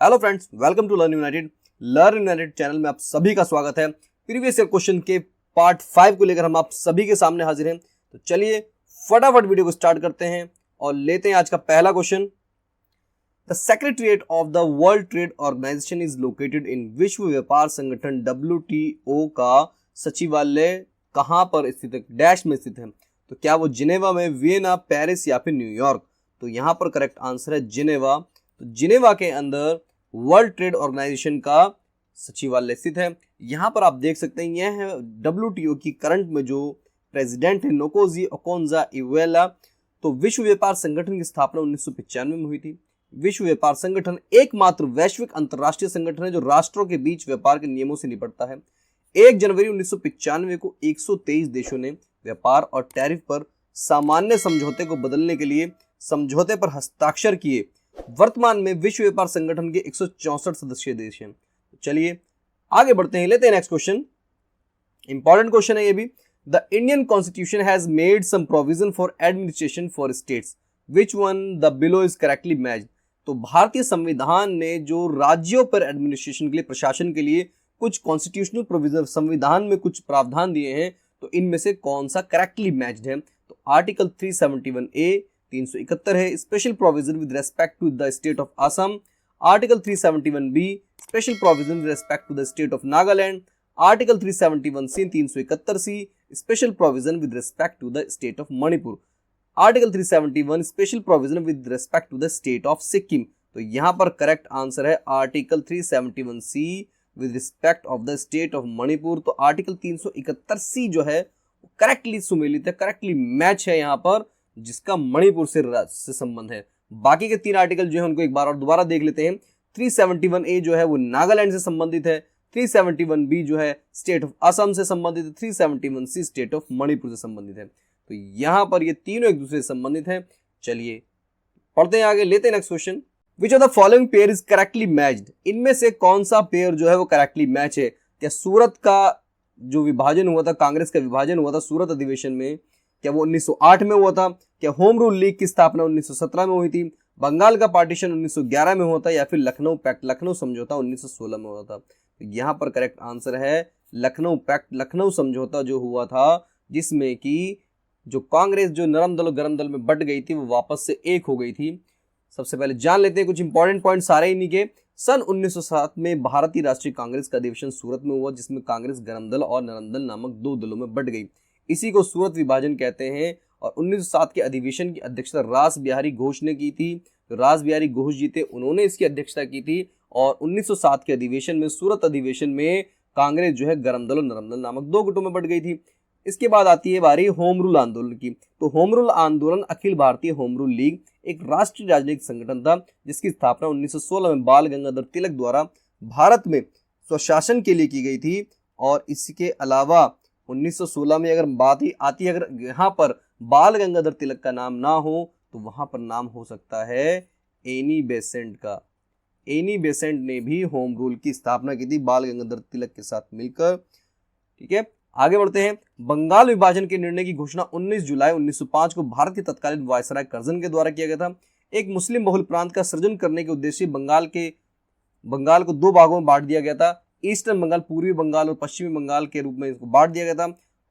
Hello friends, welcome to learn united channel में आप सभी का स्वागत है। प्रीवियस ईयर क्वेश्चन के पार्ट 5 को लेकर हम आप सभी के सामने हाजिर हैं। तो चलिए फटाफट वीडियो को स्टार्ट करते हैं और लेते हैं आज का पहला question. The secretariat of the world trade organisation is located in विश्व व्यापार संगठन WTO का सचिवालय कहां पर स्थित है? डैश में स्थित है। तो क्या वो जिनेवा में, वियना, पेरिस या फिर न्यूयॉर्क? तो यहां पर करेक्ट आंसर है जिनेवा। तो जिनेवा के अंदर वर्ल्ड ट्रेड ऑर्गेनाइजेशन का सचिवालय स्थित है। यहां पर आप देख सकते हैं यह है WTO की करंट में जो प्रेसिडेंट है नोकोजी ओकोंजा इवेला। तो विश्व व्यापार संगठन की स्थापना 1995 में हुई थी। विश्व व्यापार संगठन एकमात्र वैश्विक अंतरराष्ट्रीय संगठन है जो राष्ट्रों के बीच व्यापार के नियमों से निपटता है। 1 जनवरी 1995 को 123 देशों ने व्यापार और टैरिफ पर सामान्य समझौते को बदलने के लिए समझौते पर हस्ताक्षर किए। वर्तमान में विश्व व्यापार संगठन के 164 सदस्य देश हैं। चलिए आगे बढ़ते हैं, लेते हैं नेक्स्ट क्वेश्चन। इंपॉर्टेंट क्वेश्चन है ये भी। The Indian constitution has made some provision for administration for states, which one the below is correctly matched. तो भारतीय संविधान ने जो राज्यों पर एडमिनिस्ट्रेशन के लिए, प्रशासन के लिए कुछ कॉन्स्टिट्यूशनल प्रोविजन, संविधान में कुछ प्रावधान दिए हैं, तो इनमें से कौन सा करेक्टली मैच्ड है? तो आर्टिकल 371A 371 है, special provision with respect to the state of Assam. Article 371B special provision with respect to the state of Nagaland. Article 371C 371C special provision with respect to the state of Manipur. Article 371 special provision with respect to the state of Sikkim. तो यहां पर correct answer है article 371C with respect of the state of Manipur. तो article 371C जो है correctly सुमेलित है, correctly match है यहाँ पर, जिसका मणिपुर से संबंध है। बाकी के 3 आर्टिकल जो है उनको एक बार और दोबारा देख लेते हैं। 371A जो है वो नागालैंड से संबंधित है, 371B जो है स्टेट ऑफ असम से संबंधित है, 371C स्टेट ऑफ मणिपुर से संबंधित है। तो यहां पर ये तीनों एक दूसरे से संबंधित है। चलिए पढ़ते हैं आगे, लेते हैं next question. Which of the following pair is correctly matched? इनमें से कौन सा पेयर जो है वो करेक्टली मैच है? क्या सूरत का जो विभाजन हुआ था, कांग्रेस का विभाजन हुआ था सूरत अधिवेशन में, क्या वो 1908 में हुआ था? क्या होम रूल लीग की स्थापना 1917 में हुई थी? बंगाल का पार्टीशन 1911 में हुआ था? या फिर लखनऊ पैक्ट, लखनऊ समझौता 1916 में हुआ था? तो यहाँ पर करेक्ट आंसर है लखनऊ पैक्ट, लखनऊ समझौता जो हुआ था, जिसमें कि जो कांग्रेस जो नरम दल और गरम दल में बट गई थी वो वापस से एक हो गई थी। सबसे पहले जान लेते हैं कुछ इंपॉर्टेंट पॉइंट सारे इन्हीं के। सन 1907 में भारतीय राष्ट्रीय कांग्रेस का अधिवेशन सूरत में हुआ, जिसमें कांग्रेस गरम दल और नरम दल नामक 2 दलों में बट गई। इसी को सूरत विभाजन कहते हैं। और 1907 के अधिवेशन की अध्यक्षता रास बिहारी घोष ने की थी। तो रास बिहारी घोष जी थे, उन्होंने इसकी अध्यक्षता की थी। और 1907 के अधिवेशन में, सूरत अधिवेशन में, कांग्रेस जो है गरम दल और नरम दल नामक 2 गुटों में बट गई थी। इसके बाद आती है बारी होम रूल आंदोलन की। तो होम रूल आंदोलन Akhil Bharatiya home rule league एक राष्ट्रीय राजनीतिक संगठन था, जिसकी स्थापना 1916 में बाल गंगाधर तिलक द्वारा भारत में स्वशासन के लिए की गई थी। और इसके अलावा 1916 में अगर बात ही आती है, अगर यहाँ पर बाल गंगाधर तिलक का नाम ना हो तो वहां पर नाम हो सकता है एनी बेसेंट का। एनी बेसेंट ने भी होम रूल की स्थापना की थी बाल गंगाधर तिलक के साथ मिलकर। ठीक है, आगे बढ़ते हैं। बंगाल विभाजन के निर्णय की घोषणा 19 जुलाई 1905 को भारत के तत्कालीन वायसराय कर्जन के द्वारा किया गया था। एक मुस्लिम बहुल प्रांत का सृजन करने के उद्देश्य बंगाल को 2 भागों में बांट दिया गया था। ईस्टर्न बंगाल, पूर्वी बंगाल और पश्चिमी बंगाल के रूप में इसको बांट दिया गया था,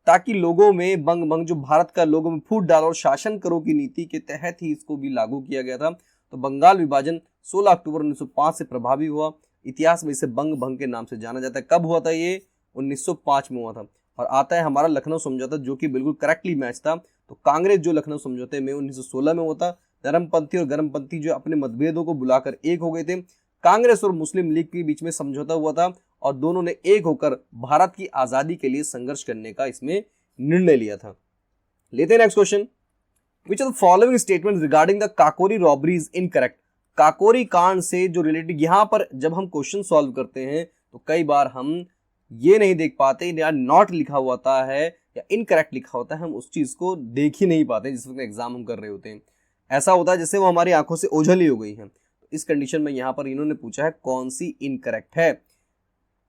ताकि लोगों में बंग जो भारत का लोगों में फूट डालो और शासन करो की नीति के तहत ही इसको भी लागू किया गया था। तो बंगाल विभाजन 16 अक्टूबर 1905 से प्रभावी हुआ। इतिहास में इसे बंग भंग के नाम से जाना जाता है। कब हुआ था ये? 1905 में हुआ था। और आता है हमारा लखनऊ समझौता, जो कि बिल्कुल करेक्टली मैच था। तो कांग्रेस जो लखनऊ समझौते में 1916 में हुआ था, नरमपंथी और गरमपंथी जो अपने मतभेदों को बुलाकर एक हो गए थे। कांग्रेस और मुस्लिम लीग के बीच में समझौता हुआ था और दोनों ने एक होकर भारत की आजादी के लिए संघर्ष करने का इसमें निर्णय लिया था। लेते हैं next question. Which of the following statements regarding the Kakori robbery is incorrect? Kakori कांड से जो रिलेटेड, यहां पर जब हम क्वेश्चन सॉल्व करते हैं तो कई बार हम ये नहीं देख पाते, या नॉट लिखा होता है या इनकरेक्ट लिखा होता है, हम उस चीज को देख ही नहीं पाते जिस वक्त एग्जाम हम कर रहे होते हैं। ऐसा होता है जैसे वो हमारी आंखों से ओझल ही हो गई है। तो इस कंडीशन में यहाँ पर इन्होंने पूछा है कौन सी इनकरेक्ट है।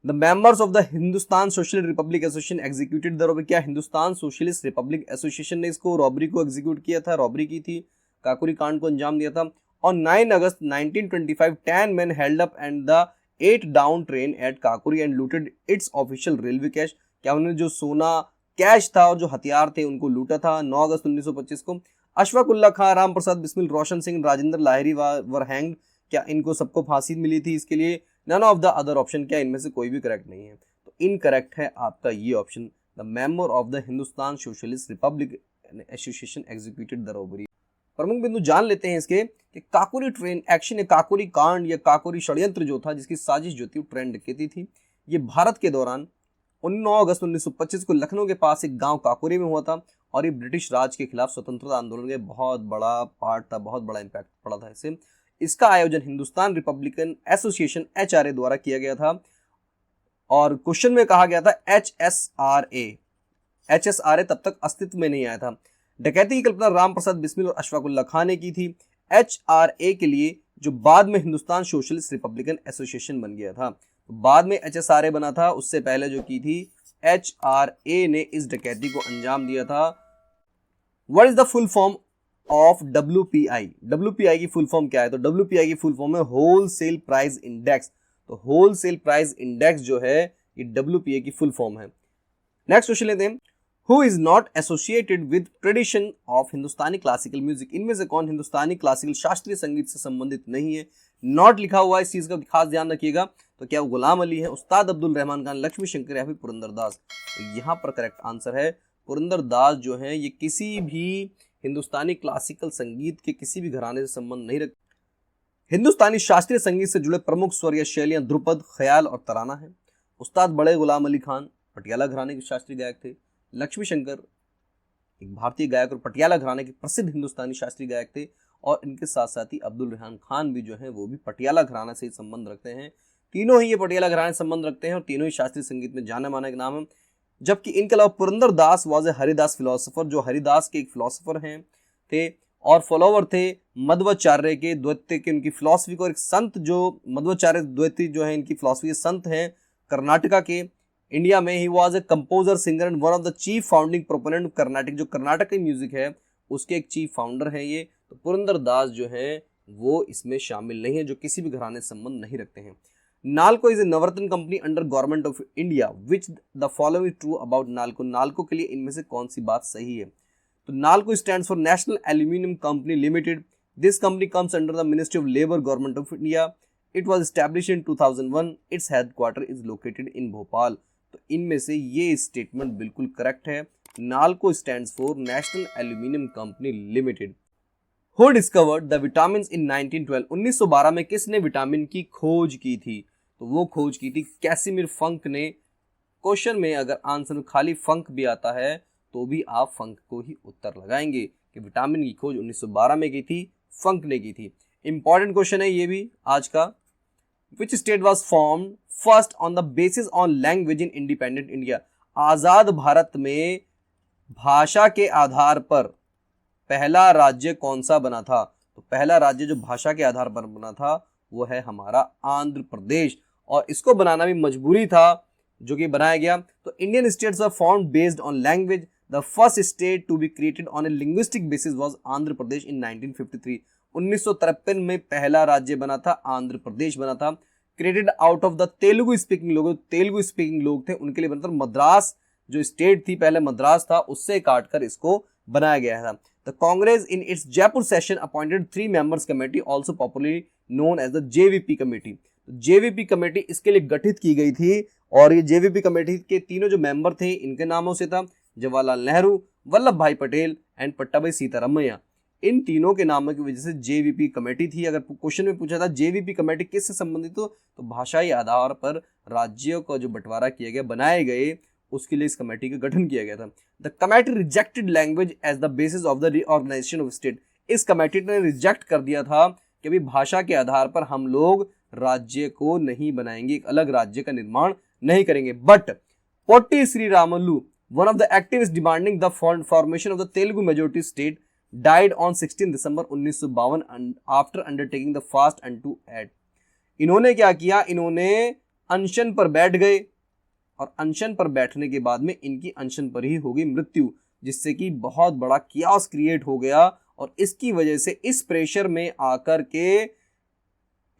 The members of the Hindustan socialist Republic association executed the robbery. क्या हिंदुस्तान सोशलिस्ट रिपब्लिक एसोसिएशन ने इसको रॉबरी को एग्जीक्यूट किया था, रॉबरी की थी, काकोरी कांड को अंजाम दिया था? On 9 August 1925, 10 men held up and the 8 down train at Kakuri and looted its official railway cash। क्या उन्होंने जो सोना कैश था और जो हथियार थे उनको लूटा था। 9 अगस्त 1925 को अशफाक उल्ला खां, राम प्रसाद बिस्मिल, रोशन सिंह, राजेंद्र लाहिरी वर हैंग्ड। क्या इनको सबको फांसी मिली थी इसके लिए? None of the other option. क्या इनमें से कोई भी करेक्ट नहीं है? तो इनकरेक्ट है आपका ये option, the member of the Hindustan socialist Republic association executed the robbery. प्रमुख बिंदु जान लेते हैं इसके कि काकोरी ट्रेन एक्शन या काकोरी कांड या काकोरी षड्यंत्र जो था, जिसकी साजिश जो थी वो ट्रेन डकैती थी, ये भारत के दौरान 9 अगस्त 1925 को लखनऊ के पास एक गांव काकोरी में हुआ था और ये ब्रिटिश राज के खिलाफ स्वतंत्रता आंदोलन का बहुत बड़ा पार्ट था, बहुत बड़ा इंपैक्ट पड़ा था इससे। इसका आयोजन हिंदुस्तान रिपब्लिकन एसोसिएशन HRA द्वारा किया गया था और क्वेश्चन में कहा गया था HSRA तब तक अस्तित्व में नहीं आया था। डकैती की कल्पना राम प्रसाद बिस्मिल और अशफाक उल्ला खां ने की थी। HRA के लिए जो बाद में हिंदुस्तान सोशलिस्ट रिपब्लिकन एसोसिएशन बन गया था, बाद में HSRA बना था, उससे पहले जो की थी HRA ने इस डकैती को अंजाम दिया था। What is the full form of WPI? WPI की फुल फॉर्म क्या है? तो WPI की फुल फॉर्म है होलसेल प्राइस इंडेक्स। तो होलसेल प्राइस इंडेक्स जो है ये WPI की फुल फॉर्म है। नेक्स्ट क्वेश्चन लेते हैं, who is not associated with tradition of Hindustani classical music? इनमें से कौन हिंदुस्तानी क्लासिकल शास्त्रीय संगीत से संबंधित नहीं है? नॉट लिखा हुआ है, इस चीज का खास ध्यान रखिएगा। तो क्या वो गुलाम अली है, उस्ताद अब्दुल रहमान खान, लक्ष्मी शंकर या फिर पुरंदर दास? तो यहाँ पर करेक्ट आंसर है पुरंदर दास जो है ये किसी भी हिंदुस्तानी क्लासिकल संगीत के किसी भी घराने से संबंध नहीं रखते। हिंदुस्तानी शास्त्रीय संगीत से जुड़े प्रमुख स्वर या शैलियां ध्रुपद, ख्याल और तराना है। उस्ताद बड़े गुलाम अली खान पटियाला घराने के शास्त्रीय गायक थे। लक्ष्मी शंकर एक भारतीय गायक और पटियाला घराने के प्रसिद्ध हिंदुस्तानी शास्त्रीय गायक थे और इनके साथ साथ ही अब्दुल रहमान खान भी जो है वो भी पटियाला घराना से संबंध रखते हैं। तीनों ही ये पटियाला घराने से संबंध रखते हैं और तीनों ही शास्त्रीय संगीत में जाने माने के नाम है। जबकि इनके अलावा पुरंदर दास वाज ए हरिदास फिलोसोफर, जो हरिदास के एक फिलोसोफर हैं थे और फॉलोवर थे मध्वाचार्य के, द्वैत के उनकी फिलॉसफी को। एक संत जो मध्वाचार्य द्वैती जो है इनकी फिलॉसफी के संत हैं कर्नाटका के। इंडिया में he was a composer, singer and one of the chief founding proponent Karnataka, जो कर्नाटक की म्यूजिक है उसके एक चीफ फाउंडर हैं ये। तो पुरंदर दास जो है वो इसमें शामिल नहीं है, जो किसी भी घराने से संबंध नहीं रखते हैं। NALCO is a Navratna company under government of India, which the following is true about NALCO? NALCO के लिए इनमें से कौन सी बात सही है? तो NALCO stands for national aluminium company limited. This company comes under the ministry of labour, government of India. It was established in 2001। Its headquarter is located इन भोपाल। तो इनमें से ये स्टेटमेंट बिल्कुल करेक्ट है। NALCO stands for national aluminium company limited. Who discovered the vitamin इन 1912? 1912 में किसने vitamin की खोज की थी? तो वो खोज की थी कैसिमिर फंक ने। क्वेश्चन में अगर आंसर में खाली फंक भी आता है तो भी आप फंक को ही उत्तर लगाएंगे कि विटामिन की खोज 1912 में की थी, फंक ने की थी। इंपॉर्टेंट क्वेश्चन है ये भी आज का। Which state was formed first on the basis on language in independent India? आजाद भारत में भाषा के आधार पर पहला राज्य कौन सा बना था? तो पहला राज्य जो भाषा के आधार पर बना था वो है हमारा आंध्र प्रदेश, और इसको बनाना भी मजबूरी था जो कि बनाया गया। तो Indian states are formed based on language. The first state to be created on a linguistic basis was Andhra Pradesh in 1953। 1953 में पहला राज्य बना था, आंध्र प्रदेश बना था। Created out of the Telugu speaking लोग, तेलुगु स्पीकिंग लोग थे उनके लिए बना था। मद्रास जो स्टेट थी पहले मद्रास था, उससे काटकर इसको बनाया गया था। The Congress in its Jaipur session appointed 3 members committee also popularly known as the JVP committee. JVP committee इसके लिए गठित की गई थी और ये JVP कमेटी के तीनों जो मेंबर थे इनके नामों से था, जवाहरलाल नेहरू, वल्लभ भाई पटेल एंड पट्टाभाई सीतारामैया। इन तीनों के नामों की वजह से JVP कमेटी थी। अगर क्वेश्चन में पूछा था JVP कमेटी किससे संबंधित हो, तो भाषाई आधार पर राज्यों का जो बंटवारा किया गया, बनाए गए, उसके लिए इस कमेटी का गठन किया गया था। The committee rejected language as the basis of the reorganisation of state. इस कमेटी ने रिजेक्ट कर दिया था कि अभी भाषा के आधार पर हम लोग राज्य को नहीं बनाएंगे, एक अलग राज्य का निर्माण नहीं करेंगे। But Potti Sriramulu, one of the activist demanding the formation of the Telugu majority state, died on 16 December 1952 after undertaking the fast and to at. इन्होंने क्या किया, इन्होंने अनशन पर बैठ गए और अनशन पर बैठने के बाद में इनकी अनशन पर ही हो गई मृत्यु, जिससे कि बहुत बड़ा कियास क्रिएट हो गया और इसकी वजह से इस प्रेशर में आकर के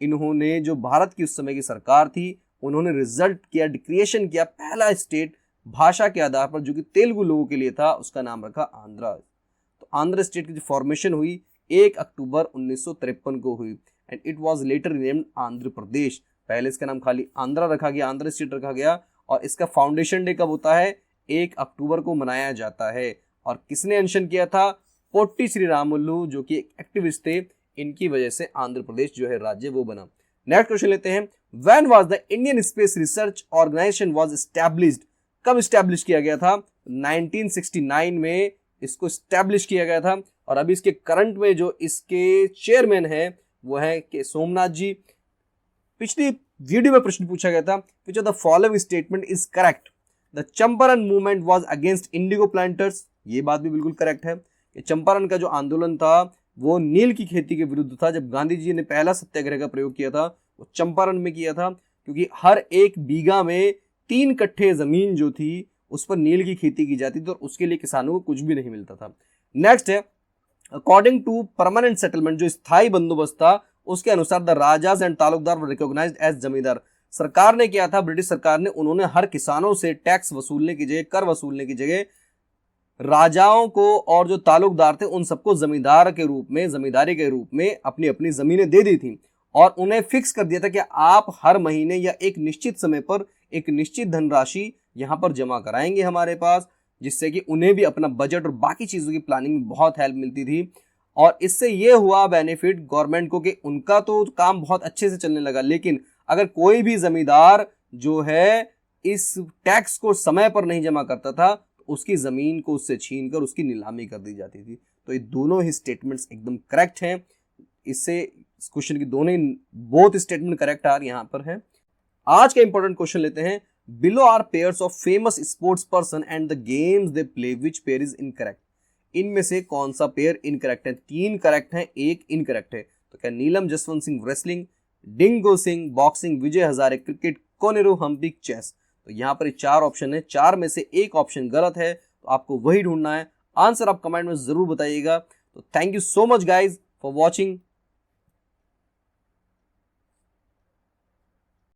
इन्होंने, जो भारत की उस समय की सरकार थी, उन्होंने रिजल्ट किया, डिक्रिएशन किया, पहला स्टेट भाषा के आधार पर जो कि तेलुगु लोगों के लिए था, उसका नाम रखा आंध्रा। तो आंध्र स्टेट की जो फॉर्मेशन हुई 1 अक्टूबर 1953 को हुई and it was later named Andhra Pradesh. पहले इसका नाम खाली आंध्रा रखा गया, आंध्र स्टेट रखा गया, और इसका फाउंडेशन डे कब होता है? 1 अक्टूबर को मनाया जाता है। और किसने अनशन किया था? पोट्टी श्रीरामुलु, जो कि एक एक्टिविस्ट थे, इनकी वजह से आंध्र प्रदेश जो है राज्य वो बना। नेक्स्ट क्वेश्चन लेते हैं, when was the Indian space research organisation was established? कब एस्टैब्लिश किया गया था? 1969 में इसको एस्टैब्लिश किया गया था। और अभी इसके करंट में जो इसके चेयरमैन है वो है के सोमनाथ जी। पिछली वीडियो में प्रश्न पूछा गया था, which of the following statement is correct? The Champaran movement was against Indigo planters. ये बात भी बिल्कुल करेक्ट है कि चंपारण का जो आंदोलन था वो नील की खेती के विरुद्ध था। जब गांधी जी ने पहला सत्याग्रह का प्रयोग किया था वो चंपारण में किया था, क्योंकि हर एक बीघा में 3 कट्ठे जमीन जो थी उस पर नील की खेती की जाती थी और उसके लिए किसानों को कुछ भी नहीं मिलता था। नेक्स्ट है, अकॉर्डिंग टू परमानेंट सेटलमेंट, जो स्थायी बंदोबस्त था उसके अनुसार the rajas and taluqdar were recognised as zamindar. सरकार ने किया था, ब्रिटिश सरकार ने, उन्होंने हर किसानों से टैक्स वसूलने की जगह, कर वसूलने की जगह राजाओं को और जो तालुकदार थे उन सबको जमींदार के रूप में, जमींदारी के रूप में अपनी अपनी जमीनें दे दी थी और उन्हें फिक्स कर दिया था कि आप हर महीने या एक निश्चित समय पर एक निश्चित धनराशि यहां पर जमा कराएंगे हमारे पास, जिससे कि उन्हें भी अपना बजट और बाकी चीजों की प्लानिंग में बहुत हेल्प मिलती थी। और इससे ये हुआ बेनिफिट गवर्नमेंट को कि उनका तो काम बहुत अच्छे से चलने लगा, लेकिन अगर कोई भी जमींदार जो है इस टैक्स को समय पर नहीं जमा करता था तो उसकी जमीन को उससे छीनकर उसकी नीलामी कर दी जाती थी। तो ये दोनों ही स्टेटमेंट्स एकदम करेक्ट हैं। इससे इस क्वेश्चन की दोनों बोथ स्टेटमेंट करेक्ट आर यहाँ पर है। आज का इंपॉर्टेंट क्वेश्चन लेते हैं, below are pairs of famous sports person and the games they play, which pair is incorrect? इनमें से कौन सा पेयर इनकरेक्ट है? 3 करेक्ट हैं, 1 इनकरेक्ट है। तो क्या Neelam Jaswant Singh wrestling, Dingko Singh boxing, Vijay Hazare cricket, Koneru Humpy chess? तो यहाँ पर 4 ऑप्शन है, 4 में से 1 ऑप्शन गलत है, तो आपको वही ढूंढना है। आंसर आप कमेंट में जरूर बताइएगा। तो thank you so much guys for watching.